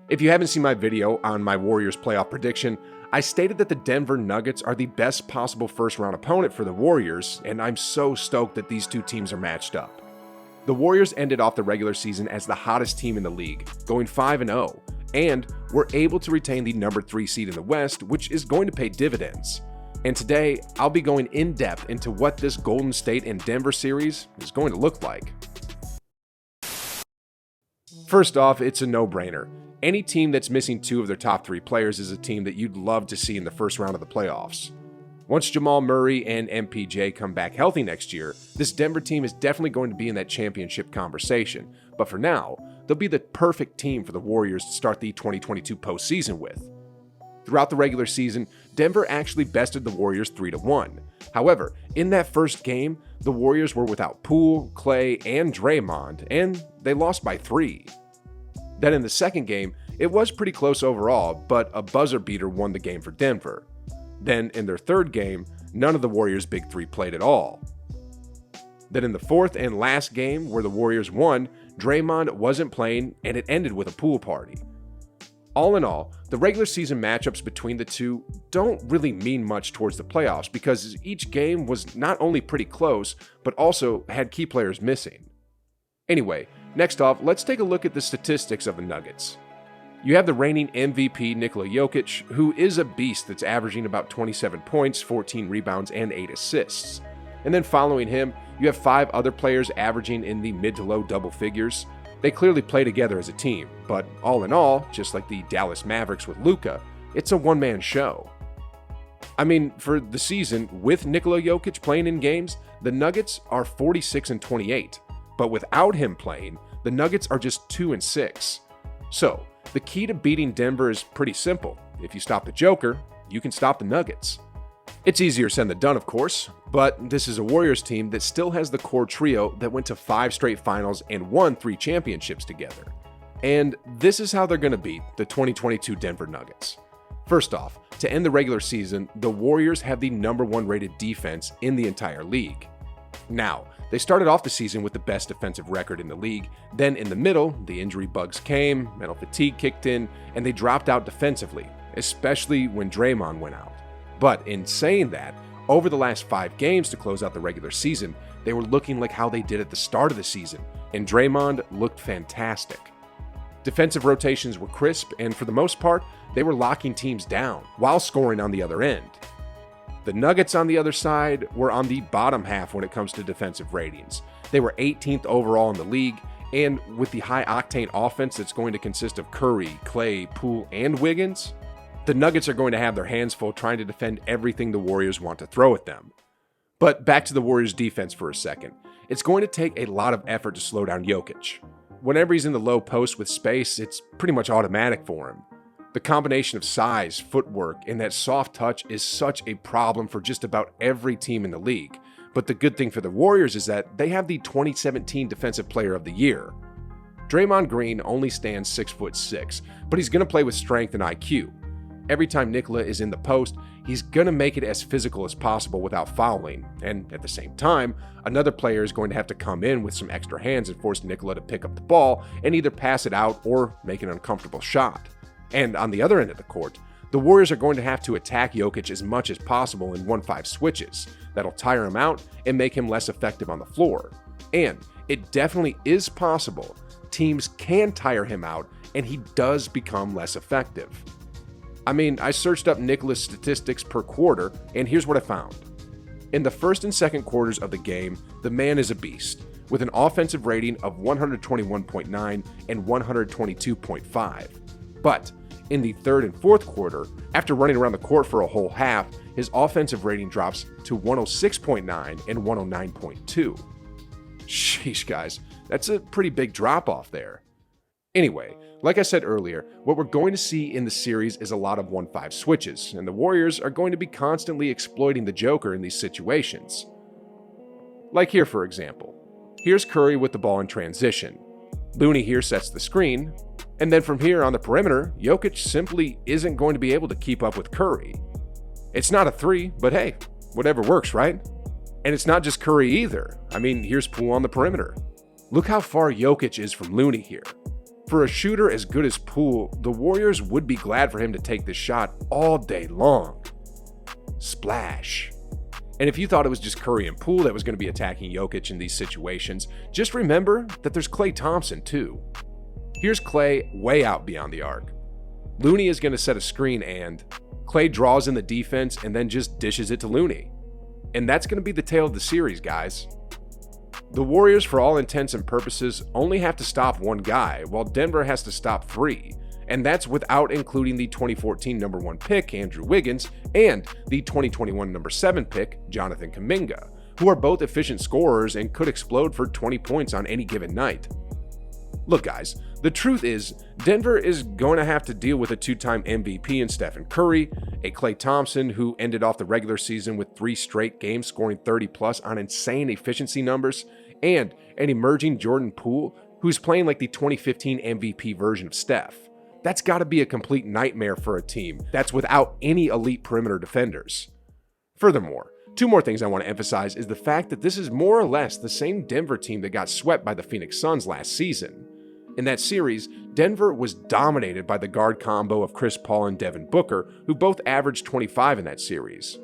If you haven't seen my video on my Warriors playoff prediction, I stated that the Denver Nuggets are the best possible first-round opponent for the Warriors, and I'm so stoked that these two teams are matched up. The Warriors ended off the regular season as the hottest team in the league, going 5-0, and were able to retain the number 3 seed in the West, which is going to pay dividends. And today, I'll be going in depth into what this Golden State and Denver series is going to look like. First off, it's a no-brainer. Any team that's missing 2 of their top 3 players is a team that you'd love to see in the first round of the playoffs. Once Jamal Murray and MPJ come back healthy next year, this Denver team is definitely going to be in that championship conversation. But for now, they'll be the perfect team for the Warriors to start the 2022 postseason with. Throughout the regular season, Denver actually bested the Warriors 3-1. However, in that first game, the Warriors were without Poole, Clay, and Draymond, and they lost by 3. Then in the second game, it was pretty close overall, but a buzzer beater won the game for Denver. Then in their third game, none of the Warriors' big 3 played at all. Then in the fourth and last game, where the Warriors won, Draymond wasn't playing and it ended with a pool party. All in all, the regular season matchups between the two don't really mean much towards the playoffs because each game was not only pretty close, but also had key players missing. Anyway, next off, let's take a look at the statistics of the Nuggets. You have the reigning MVP Nikola Jokic, who is a beast that's averaging about 27 points, 14 rebounds, and 8 assists. And then following him, you have 5 other players averaging in the mid to low double figures. They clearly play together as a team, but all in all, just like the Dallas Mavericks with Luka, it's a one-man show. I mean, for the season, with Nikola Jokic playing in games, the Nuggets are 46-28, but without him playing, the Nuggets are just 2-6. So, the key to beating Denver is pretty simple. If you stop the Joker, you can stop the Nuggets. It's easier said than done, of course, but this is a Warriors team that still has the core trio that went to 5 straight finals and won 3 championships together. And this is how they're going to beat the 2022 Denver Nuggets. First off, to end the regular season, the Warriors have the number 1 rated defense in the entire league. Now, they started off the season with the best defensive record in the league, then in the middle, the injury bugs came, mental fatigue kicked in, and they dropped out defensively, especially when Draymond went out. But in saying that, over the last 5 games to close out the regular season, they were looking like how they did at the start of the season, and Draymond looked fantastic. Defensive rotations were crisp, and for the most part, they were locking teams down while scoring on the other end. The Nuggets on the other side were on the bottom half when it comes to defensive ratings. They were 18th overall in the league, and with the high-octane offense that's going to consist of Curry, Clay, Poole, and Wiggins, the Nuggets are going to have their hands full trying to defend everything the Warriors want to throw at them. But back to the Warriors' defense for a second. It's going to take a lot of effort to slow down Jokic. Whenever he's in the low post with space, it's pretty much automatic for him. The combination of size, footwork, and that soft touch is such a problem for just about every team in the league. But the good thing for the Warriors is that they have the 2017 Defensive Player of the Year. Draymond Green only stands 6'6", but he's going to play with strength and IQ. Every time Nikola is in the post, he's going to make it as physical as possible without fouling, and at the same time, another player is going to have to come in with some extra hands and force Nikola to pick up the ball and either pass it out or make an uncomfortable shot. And on the other end of the court, the Warriors are going to have to attack Jokic as much as possible in 1-5 switches. That'll tire him out and make him less effective on the floor. And it definitely is possible. Teams can tire him out and he does become less effective. I mean, I searched up Nikola's statistics per quarter, and here's what I found. In the first and second quarters of the game, the man is a beast, with an offensive rating of 121.9 and 122.5. But in the third and fourth quarter, after running around the court for a whole half, his offensive rating drops to 106.9 and 109.2. Sheesh, guys, that's a pretty big drop-off there. Anyway, like I said earlier, what we're going to see in the series is a lot of 1-5 switches, and the Warriors are going to be constantly exploiting the Joker in these situations. Like here, for example. Here's Curry with the ball in transition. Looney here sets the screen, and then from here on the perimeter, Jokic simply isn't going to be able to keep up with Curry. It's not a 3, but hey, whatever works, right? And it's not just Curry either. I mean, here's Poole on the perimeter. Look how far Jokic is from Looney here. For a shooter as good as Poole, the Warriors would be glad for him to take this shot all day long. Splash. And if you thought it was just Curry and Poole that was going to be attacking Jokic in these situations, just remember that there's Klay Thompson too. Here's Klay way out beyond the arc. Looney is going to set a screen and Klay draws in the defense and then just dishes it to Looney. And that's going to be the tale of the series, guys. The Warriors, for all intents and purposes, only have to stop one guy, while Denver has to stop three. And that's without including the 2014 number 1 pick, Andrew Wiggins, and the 2021 number 7 pick, Jonathan Kuminga, who are both efficient scorers and could explode for 20 points on any given night. Look guys, the truth is, Denver is going to have to deal with a 2-time MVP in Stephen Curry, a Klay Thompson who ended off the regular season with 3 straight games scoring 30 plus on insane efficiency numbers, and an emerging Jordan Poole who's playing like the 2015 MVP version of Steph. That's got to be a complete nightmare for a team that's without any elite perimeter defenders. Furthermore, 2 more things I want to emphasize is the fact that this is more or less the same Denver team that got swept by the Phoenix Suns last season. In that series, Denver was dominated by the guard combo of Chris Paul and Devin Booker, who both averaged 25 in that series.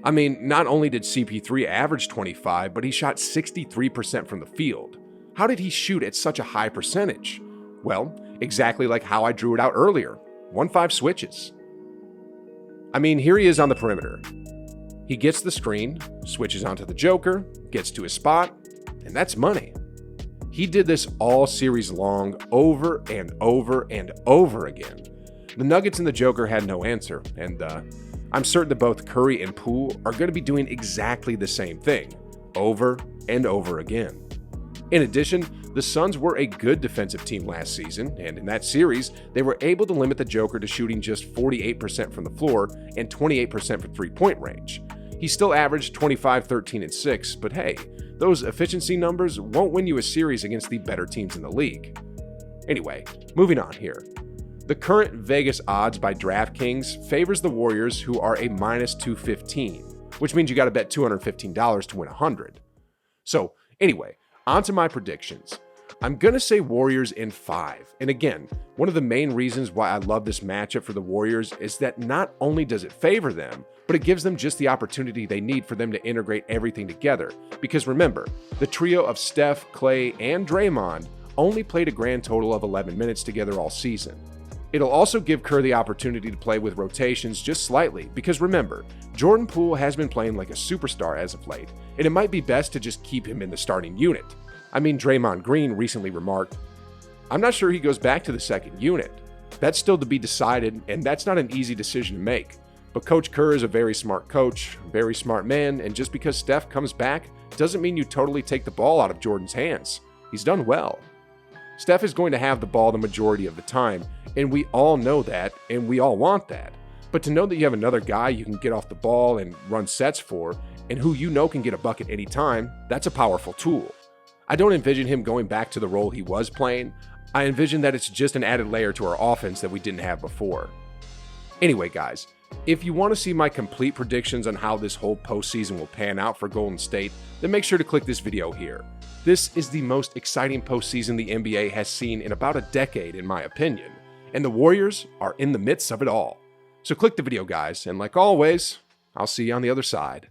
I mean, not only did CP3 average 25, but he shot 63% from the field. How did he shoot at such a high percentage? Well, exactly like how I drew it out earlier, 1-5 switches. I mean, here he is on the perimeter. He gets the screen, switches onto the Joker, gets to his spot, and that's money. He did this all series long, over and over and over again. The Nuggets and the Joker had no answer, and I'm certain that both Curry and Poole are going to be doing exactly the same thing, over and over again. In addition, the Suns were a good defensive team last season, and in that series, they were able to limit the Joker to shooting just 48% from the floor and 28% for three-point range. He still averaged 25, 13, and 6, but hey, those efficiency numbers won't win you a series against the better teams in the league. Anyway, moving on here. The current Vegas odds by DraftKings favors the Warriors, who are a minus 215, which means you got to bet $215 to win 100. So anyway, on to my predictions. I'm going to say Warriors in 5. And again, one of the main reasons why I love this matchup for the Warriors is that not only does it favor them, but it gives them just the opportunity they need for them to integrate everything together. Because remember, the trio of Steph, Klay, and Draymond only played a grand total of 11 minutes together all season. It'll also give Kerr the opportunity to play with rotations just slightly, because remember, Jordan Poole has been playing like a superstar as of late, and it might be best to just keep him in the starting unit. I mean, Draymond Green recently remarked, "I'm not sure he goes back to the second unit." That's still to be decided, and that's not an easy decision to make. But Coach Kerr is a very smart coach, very smart man, and just because Steph comes back doesn't mean you totally take the ball out of Jordan's hands. He's done well. Steph is going to have the ball the majority of the time, and we all know that, and we all want that. But to know that you have another guy you can get off the ball and run sets for, and who you know can get a bucket anytime, that's a powerful tool. I don't envision him going back to the role he was playing. I envision that it's just an added layer to our offense that we didn't have before. Anyway, guys, if you want to see my complete predictions on how this whole postseason will pan out for Golden State, then make sure to click this video here. This is the most exciting postseason the NBA has seen in about a decade, in my opinion, and the Warriors are in the midst of it all. So click the video, guys, and like always, I'll see you on the other side.